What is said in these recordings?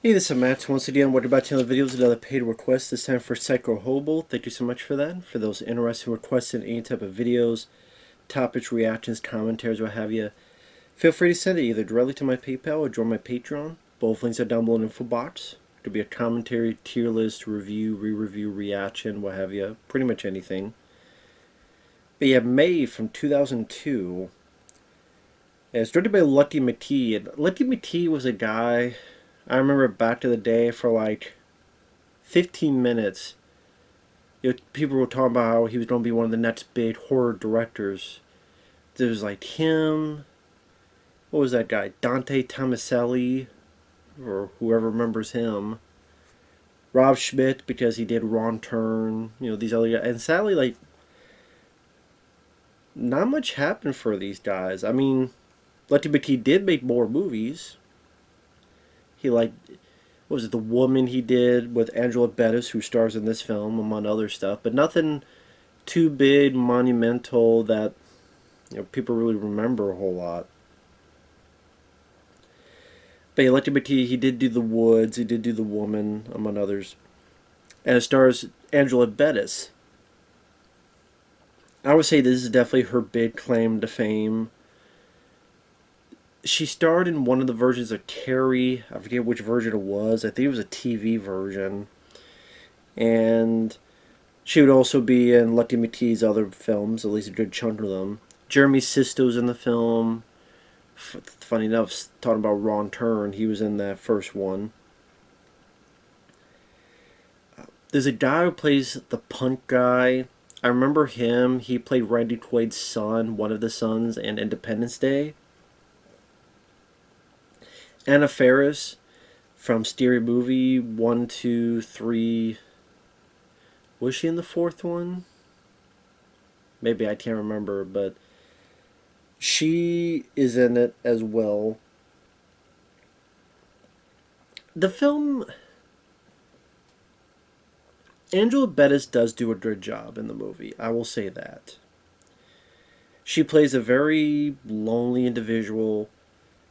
Hey, this is Matt. Once again, welcome back to another video. Another paid request, this time for PsychoHobo. Thank you so much for that. For those interested in requesting any type of videos, topics, reactions, commentaries, what have you, feel free to send it either directly to my PayPal or join my Patreon. Both links are down below in the info box. It could be a commentary, tier list, review, re-review, reaction, what have you. Pretty much anything. But yeah, May from 2002. It's directed by Lucky McKee. And Lucky McKee was a guy I remember back to the day for like 15 minutes. People were talking about how he was going to be one of the next big horror directors. There was like him. What was that guy? Dante Tomaselli, or whoever remembers him. Rob Schmidt, because he did Wrong Turn. These other guys. And sadly, like, not much happened for these guys. I mean, Lucky McKee did make more movies. He what was it, The Woman he did with Angela Bettis, who stars in this film, among other stuff, but nothing too big, monumental that people really remember a whole lot. But yeah, Lucky McKee, he did do The Woods, he did do The Woman, among others. And it stars Angela Bettis. I would say this is definitely her big claim to fame. She starred in one of the versions of Carrie. I forget which version it was. I think it was a TV version. And she would also be in Lucky McKee's other films, at least a good chunk of them. Jeremy Sisto's in the film. Funny enough, talking about Wrong Turn, he was in that first one. There's a guy who plays the punk guy. I remember him. He played Randy Quaid's son, one of the sons, in Independence Day. Anna Faris from Scary Movie 1, 2, 3. Was she in the fourth one? Maybe, I can't remember, but she is in it as well. The film, Angela Bettis does do a good job in the movie. I will say that. She plays a very lonely individual.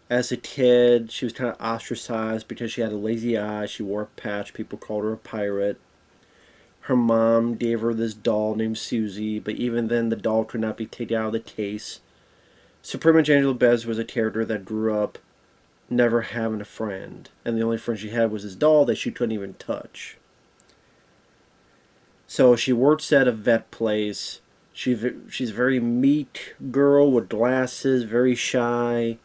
As a kid, she was kind of ostracized because she had a lazy eye. She wore a patch. People called her a pirate. Her mom gave her this doll named Susie, but even then the doll could not be taken out of the case. So pretty much Angela Bettis was a character that grew up never having a friend. And the only friend she had was this doll that she couldn't even touch. So she works at a vet place. She's a very meek girl with glasses, very shy.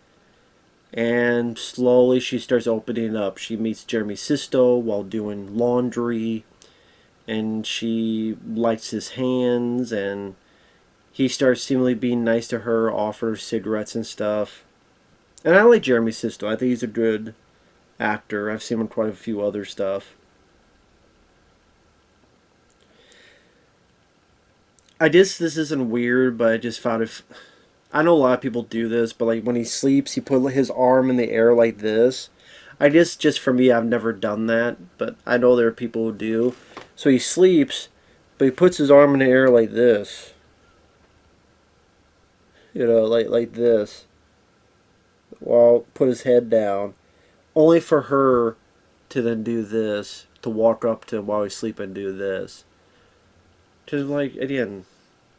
And slowly she starts opening up. She meets Jeremy Sisto while doing laundry. And she likes his hands. And he starts seemingly being nice to her, offers cigarettes and stuff. And I like Jeremy Sisto. I think he's a good actor. I've seen him in quite a few other stuff. This isn't weird, but I just found it... I know a lot of people do this, but like when he sleeps, he put his arm in the air like this. Just for me, I've never done that, but I know there are people who do. So he sleeps, but he puts his arm in the air like this. Like this. While put his head down. Only for her to then do this, to walk up to him while he's sleeping and do this. Because, like, again,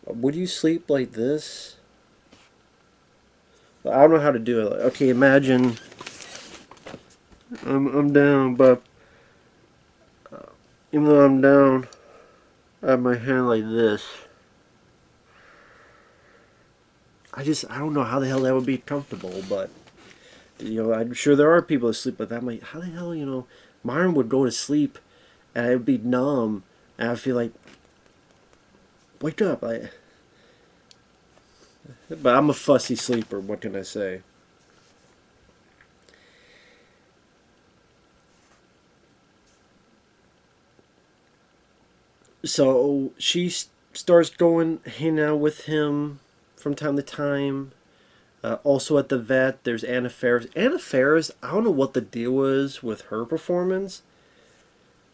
would you sleep like this? I don't know how to do it. Okay, imagine I'm down, but even though I'm down, I have my hand like this. I don't know how the hell that would be comfortable, but I'm sure there are people that sleep like that. I'm like, how the hell, my arm would go to sleep and I would be numb and I would feel like, wake up. But I'm a fussy sleeper, what can I say? So she starts hanging out with him from time to time. Also at the vet, there's Anna Faris. Anna Faris, I don't know what the deal is with her performance.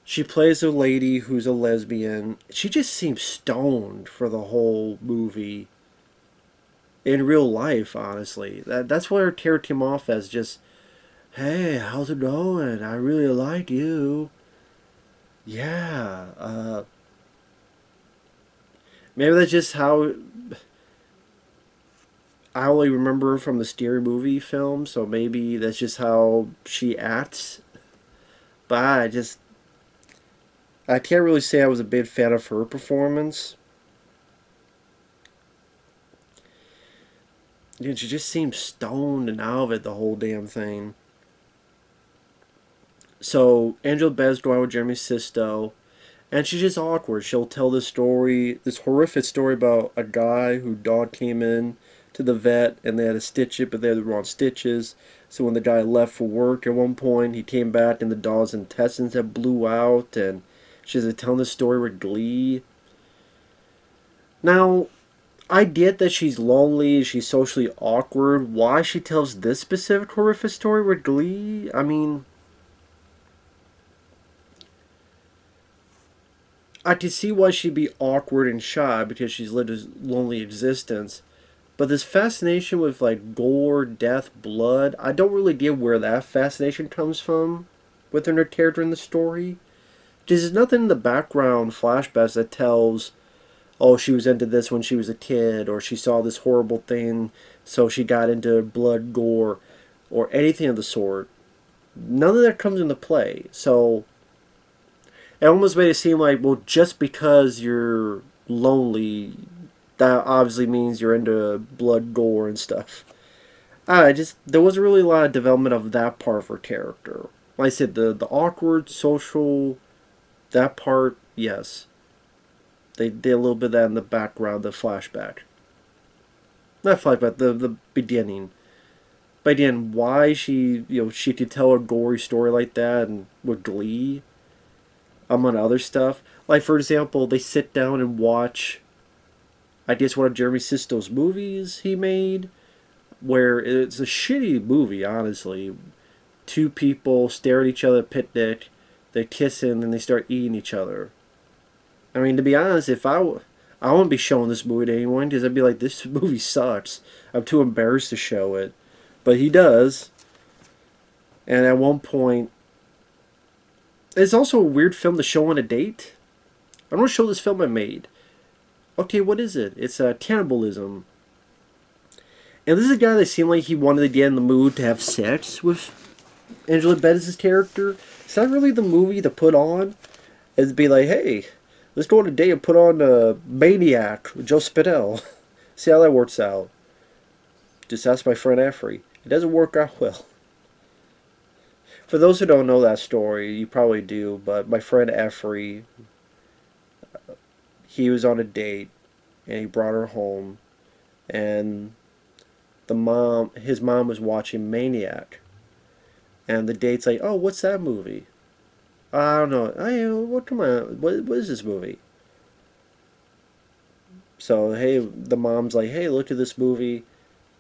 She plays a lady who's a lesbian. She just seems stoned for the whole movie. In real life, honestly. That's why her character came off as just Hey, how's it going? I really like you. Yeah, maybe that's just how I only remember her from the Scary Movie film, so maybe that's just how she acts. But I can't really say I was a big fan of her performance. She just seems stoned and out of it the whole damn thing. So Angela Bettis going with Jeremy Sisto, and she's just awkward. She'll tell this story, this horrific story about a guy whose dog came in to the vet and they had to stitch it, but they had the wrong stitches. So when the guy left for work at one point, he came back and the dog's intestines had blew out, and she's telling the story with glee. Now, I get that she's lonely, she's socially awkward. Why she tells this specific horrific story with glee? I mean, I can see why she'd be awkward and shy because she's lived a lonely existence. But this fascination with like gore, death, blood, I don't really get where that fascination comes from within her character in the story. There's nothing in the background flashbacks that tells, oh, she was into this when she was a kid, or she saw this horrible thing, so she got into blood, gore, or anything of the sort. None of that comes into play. So it almost made it seem like, well, just because you're lonely, that obviously means you're into blood, gore, and stuff. I just there wasn't really a lot of development of that part of her character. Like I said, the awkward social that part, yes, they did a little bit of that in the background, the flashback, not flashback, the beginning. But again, why she could tell a gory story like that and with glee among other stuff. Like for example, they sit down and watch, I guess, one of Jeremy Sisto's movies he made, where it's a shitty movie, honestly. Two people stare at each other at a picnic, they kiss and then they start eating each other. I mean, to be honest, if I wouldn't be showing this movie to anyone because I'd be like, this movie sucks. I'm too embarrassed to show it. But he does. And at one point, it's also a weird film to show on a date. I'm going to show this film I made. Okay, what is it? It's cannibalism. And this is a guy that seemed like he wanted to get in the mood to have sex with Angela Bettis' character. It's not really the movie to put on. It'd be like, hey, let's go on a date and put on Maniac with Joe Spinell. See how that works out. Just ask my friend Effrey. It doesn't work out well. For those who don't know that story, you probably do, but my friend Effrey, he was on a date and he brought her home, and his mom was watching Maniac, and the date's like, oh, what's that movie? I don't know. What? Come on. What is this movie? So hey, the mom's like, hey, look at this movie,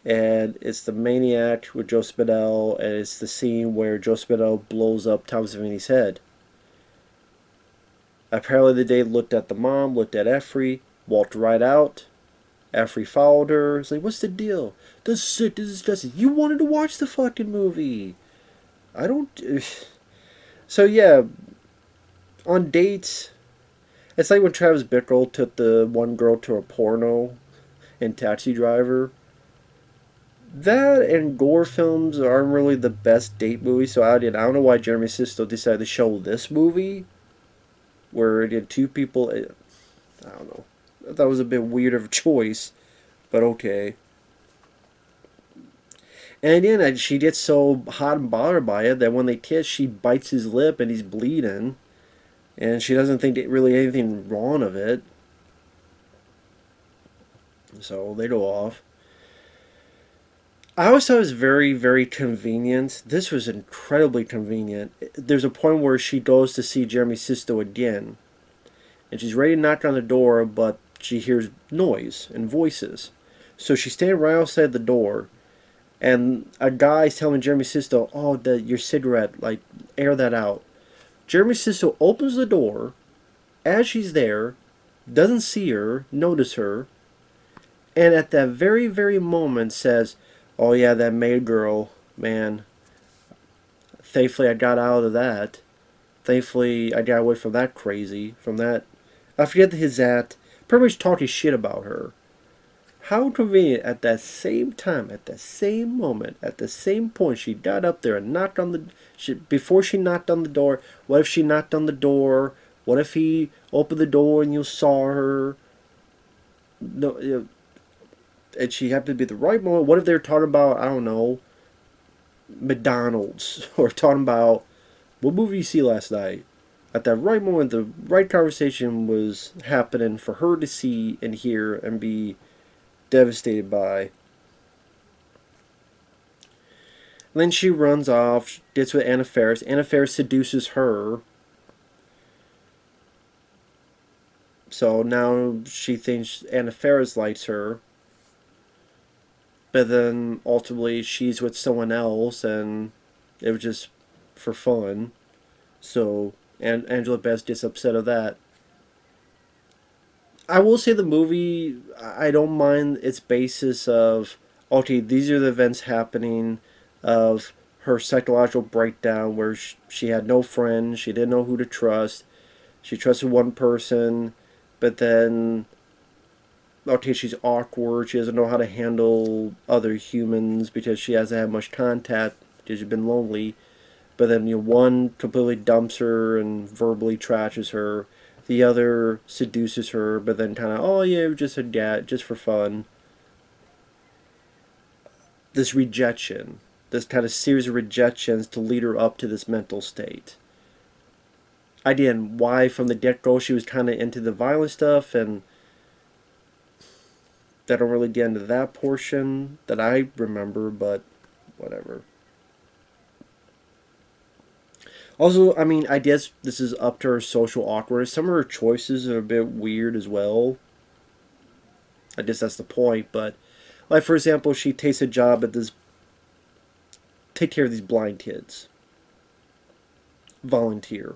and it's the Maniac with Joe Spinell, and it's the scene where Joe Spinell blows up Tom Savini's head. Apparently, the date looked at the mom, looked at Effrey, walked right out. Effrey followed her. It's like, what's the deal? This is sick. This is disgusting. You wanted to watch the fucking movie. I don't. So yeah, on dates, it's like when Travis Bickle took the one girl to a porno in Taxi Driver. That and gore films aren't really the best date movies, so I don't know why Jeremy Sisto decided to show this movie, where it had two people. I don't know. I thought it was a bit weird of a choice, but okay. And again, she gets so hot and bothered by it that when they kiss, she bites his lip and he's bleeding. And she doesn't think that really anything wrong of it. So they go off. I always thought it was very, very convenient. This was incredibly convenient. There's a point where she goes to see Jeremy Sisto again. And she's ready to knock on the door, but she hears noise and voices. So she's standing right outside the door. And a guy's telling Jeremy Sisto, oh, your cigarette, like, air that out. Jeremy Sisto opens the door as she's there, doesn't see her, notice her, and at that very, very moment says, oh yeah, that maid girl, man, Thankfully, I got out of that. Thankfully, I got away from that crazy. From that, I forget his that. Pretty much talking shit about her. How convenient at that same time, at the same moment, at the same point, she got up there and knocked on before she knocked on the door. What if she knocked on the door? What if he opened the door and you saw her? No, and she happened to be at the right moment. What if they were talking about, I don't know, McDonald's or talking about what movie you see last night? At that right moment, the right conversation was happening for her to see and hear and be devastated by. And then she runs off, gets with Anna Faris. Anna Faris seduces her. So now she thinks Anna Faris likes her. But then ultimately she's with someone else and it was just for fun. So Angela Bettis gets upset of that. I will say the movie, I don't mind its basis of, okay, these are the events happening of her psychological breakdown where she had no friends, she didn't know who to trust, she trusted one person, but then, okay, she's awkward, she doesn't know how to handle other humans because she hasn't had much contact because she's been lonely, but then one completely dumps her and verbally trashes her. The other seduces her, but then kind of, oh yeah, just a dad, just for fun. This rejection, this kind of series of rejections to lead her up to this mental state. Again, why from the get-go she was kind of into the violent stuff, and I don't really get into that portion that I remember, but whatever. Also, I mean, I guess this is up to her social awkwardness. Some of her choices are a bit weird as well. I guess that's the point, but like for example, she takes a job at this take care of these blind kids. Volunteer.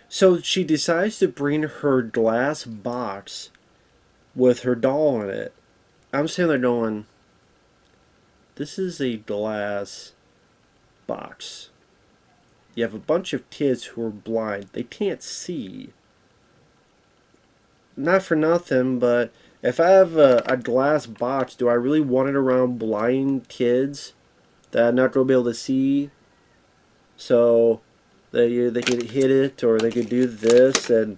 So she decides to bring her glass box with her doll in it. I'm sitting there going, this is a glass box. You have a bunch of kids who are blind. They can't see. Not for nothing, but if I have a glass box, do I really want it around blind kids that I'm not going to be able to see? So they could hit it or they could do this, and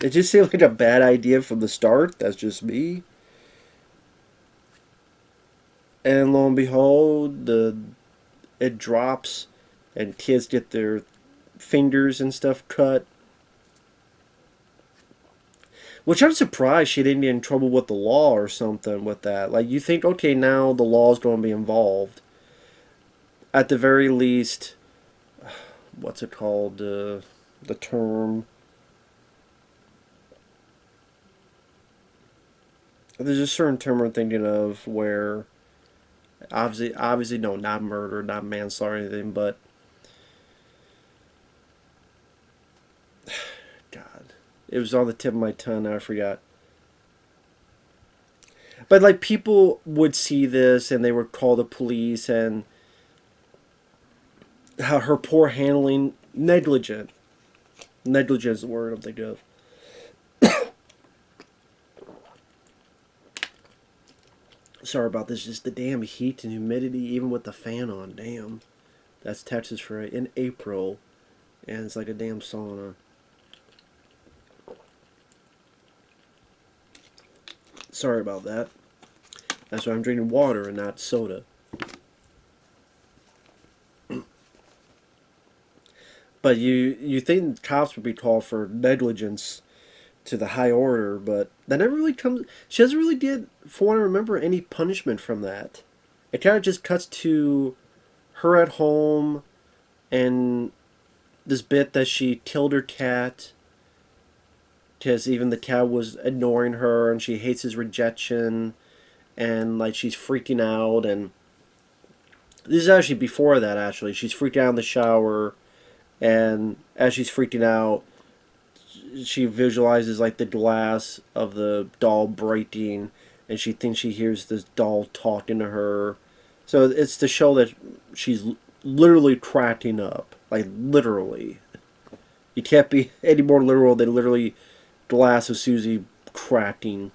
it just seemed like a bad idea from the start. That's just me. And lo and behold, it drops and kids get their fingers and stuff cut. Which I'm surprised she didn't get in trouble with the law or something with that. Like, you think, okay, now the law's going to be involved. At the very least, what's it called? The term. There's a certain term I'm thinking of where, obviously, no, not murder, not manslaughter or anything, but God, it was on the tip of my tongue. I forgot. But like people would see this and they would call the police, and how her poor handling, negligent is the word I'm thinking of. Sorry about this, just the damn heat and humidity, even with the fan on. Damn, that's Texas for in April, and it's like a damn sauna. Sorry about that. That's why I'm drinking water and not soda. But you think cops would be called for negligence to the high order, but that never really comes. She doesn't really get, for what I remember, any punishment from that. It kind of just cuts to her at home and this bit that she killed her cat because even the cat was ignoring her and she hates his rejection, and like she's freaking out. And this is actually before that. Actually, she's freaking out in the shower, and as she's freaking out, she visualizes like the glass of the doll breaking, and she thinks she hears this doll talking to her, So it's to show that she's literally cracking up. Like, literally. You can't be any more literal than literally glass of Susie cracking.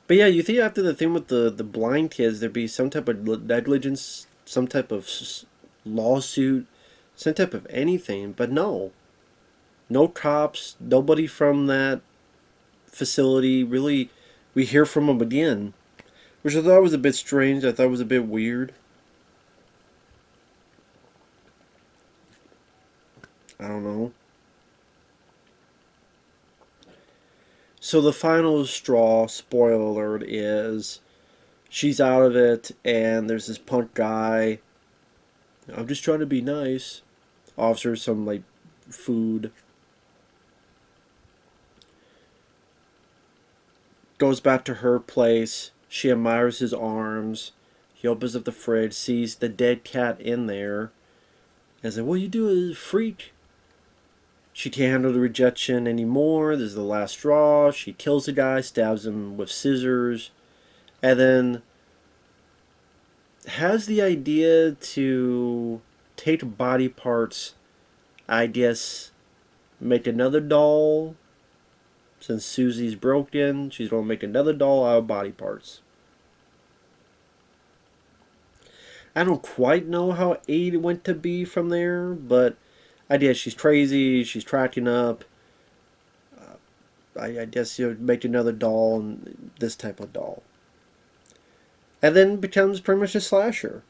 But yeah, you think after the thing with the blind kids, there'd be some type of negligence, some type of lawsuit, some type of anything. But no. No cops, nobody from that facility. Really, we hear from them again. Which I thought was a bit strange. I thought was a bit weird. I don't know. So the final straw, spoiler alert, is she's out of it, and there's this punk guy. I'm just trying to be nice. Offers her some like food. Goes back to her place. She admires his arms. He opens up the fridge, sees the dead cat in there. And says, "What you do is freak." She can't handle the rejection anymore. This is the last straw. She kills the guy, stabs him with scissors, and then has the idea to take body parts, I guess, make another doll. Since Susie's broken, she's going to make another doll out of body parts. I don't quite know how A went to B from there, but I guess she's crazy, she's tracking up. I guess you make another doll, and this type of doll. And then becomes pretty much a slasher.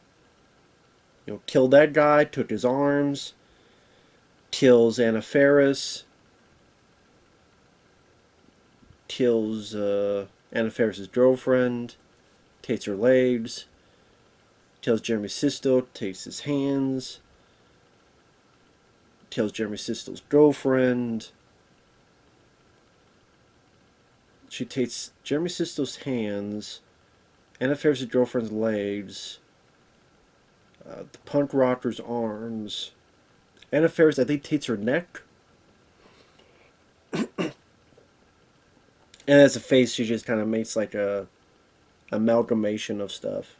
Killed that guy, took his arms, kills Anna Faris, kills Anna Faris' girlfriend, takes her legs, kills Jeremy Sisto, takes his hands, kills Jeremy Sisto's girlfriend. She takes Jeremy Sisto's hands, Anna Faris' girlfriend's legs, the punk rocker's arms. Anna Faris, I think, takes her neck. And as a face, she just kind of makes like a amalgamation of stuff.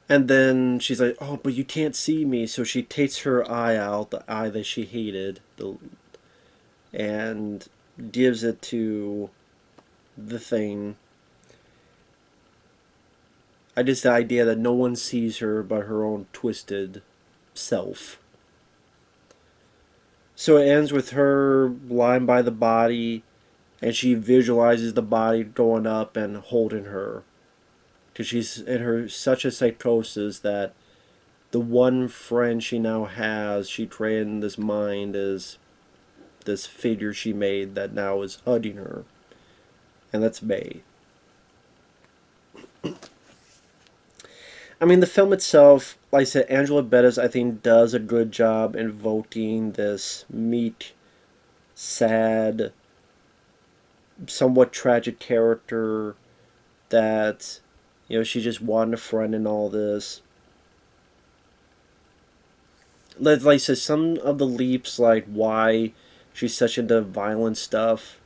And then she's like, "Oh, but you can't see me." So she takes her eye out, the eye that she hated, and gives it to the thing. I just the idea that no one sees her but her own twisted self. So it ends with her lying by the body, and she visualizes the body going up and holding her. Because she's in her such a psychosis that the one friend she now has, she created in this mind is this figure she made that now is hugging her. And that's May. I mean, the film itself, like I said, Angela Bettis, I think, does a good job invoking this meek, sad, somewhat tragic character that, she just wanted a friend in all this. Like I said, some of the leaps, like why she's such into violent stuff,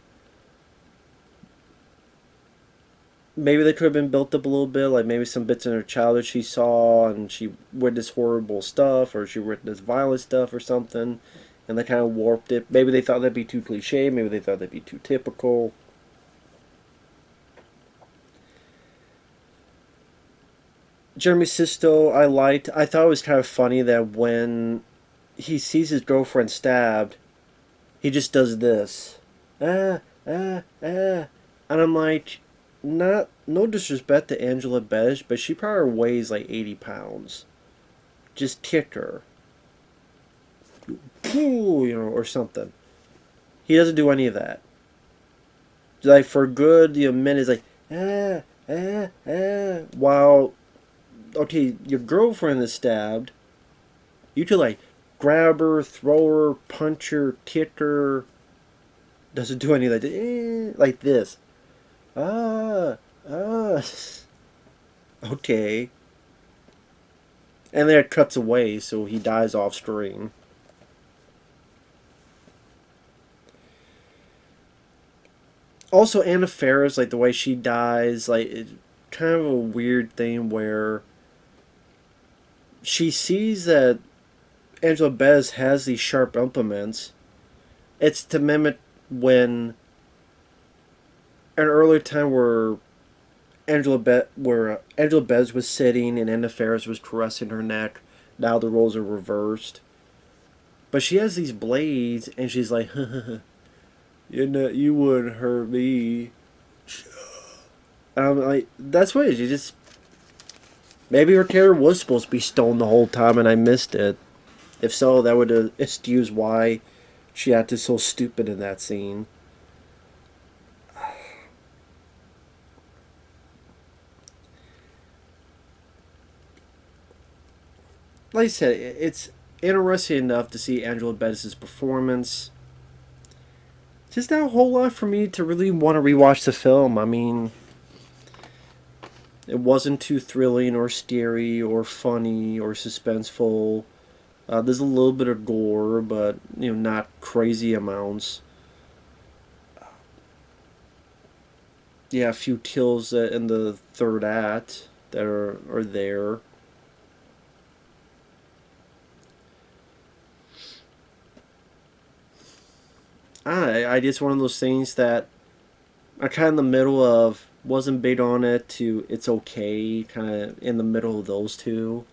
maybe they could have been built up a little bit. Like maybe some bits in her childhood she saw, and she witnessed horrible stuff, or she witnessed violent stuff, or something, and they kind of warped it. Maybe they thought that'd be too cliche. Maybe they thought that'd be too typical. Jeremy Sisto, I liked. I thought it was kind of funny that when he sees his girlfriend stabbed, he just does this. Ah, ah, ah. And I'm like, no disrespect to Angela Bettis, but she probably weighs like 80 pounds. Just kick her. Or something. He doesn't do any of that. Like, for good, men is like, while, okay, your girlfriend is stabbed, you could, like, grab her, throw her, punch her, kick her. Doesn't do any of that. Like this. Ah. Okay. And then it cuts away, so he dies off screen. Also, Anna Faris, like the way she dies, like it's kind of a weird thing where she sees that Angela Bettis has these sharp implements. It's to mimic when an earlier time where Angela Bettis was sitting and Anna Faris was caressing her neck. Now the roles are reversed. But she has these blades, and she's like, you wouldn't hurt me." And I'm like, that's what it is. You just maybe her character was supposed to be stoned the whole time, and I missed it. If so, that would excuse why she acted so stupid in that scene. Like I said, it's interesting enough to see Angela Bettis' performance. Just not a whole lot for me to really want to rewatch the film. I mean, it wasn't too thrilling or scary or funny or suspenseful. There's a little bit of gore, but not crazy amounts. Yeah, a few kills in the third act that are there. I just one of those things that I'm kind of in the middle of. Wasn't big on it to it's okay, kind of in the middle of those two.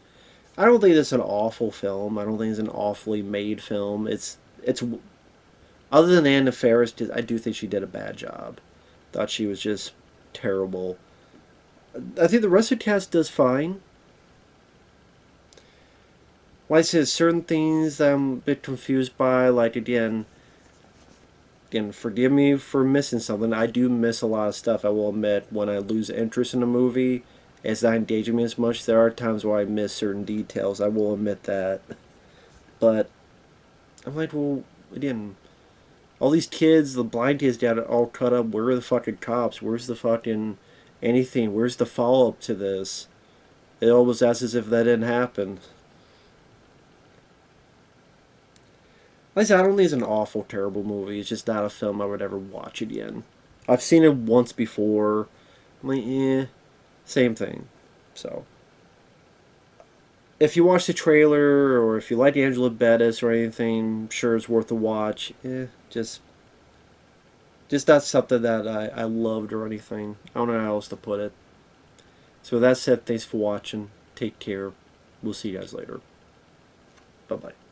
I don't think it's an awful film. I don't think it's an awfully made film. It's other than Anna Faris, I do think she did a bad job. Thought she was just terrible. I think the rest of the cast does fine. Like I said, certain things I'm a bit confused by. Like again, forgive me for missing something. I do miss a lot of stuff. I will admit when I lose interest in a movie, it's not engaging me as much. There are times where I miss certain details. I will admit that. But I'm like, well, again, all these kids, the blind kids got it all cut up. Where are the fucking cops? Where's the fucking anything? Where's the follow up to this? It almost acts as if that didn't happen. Like I said, I don't think it's an awful, terrible movie. It's just not a film I would ever watch again. I've seen it once before. I'm like, same thing. So, if you watch the trailer or if you like Angela Bettis or anything, I'm sure it's worth a watch. Just not something that I loved or anything. I don't know how else to put it. So with that said, thanks for watching. Take care. We'll see you guys later. Bye bye.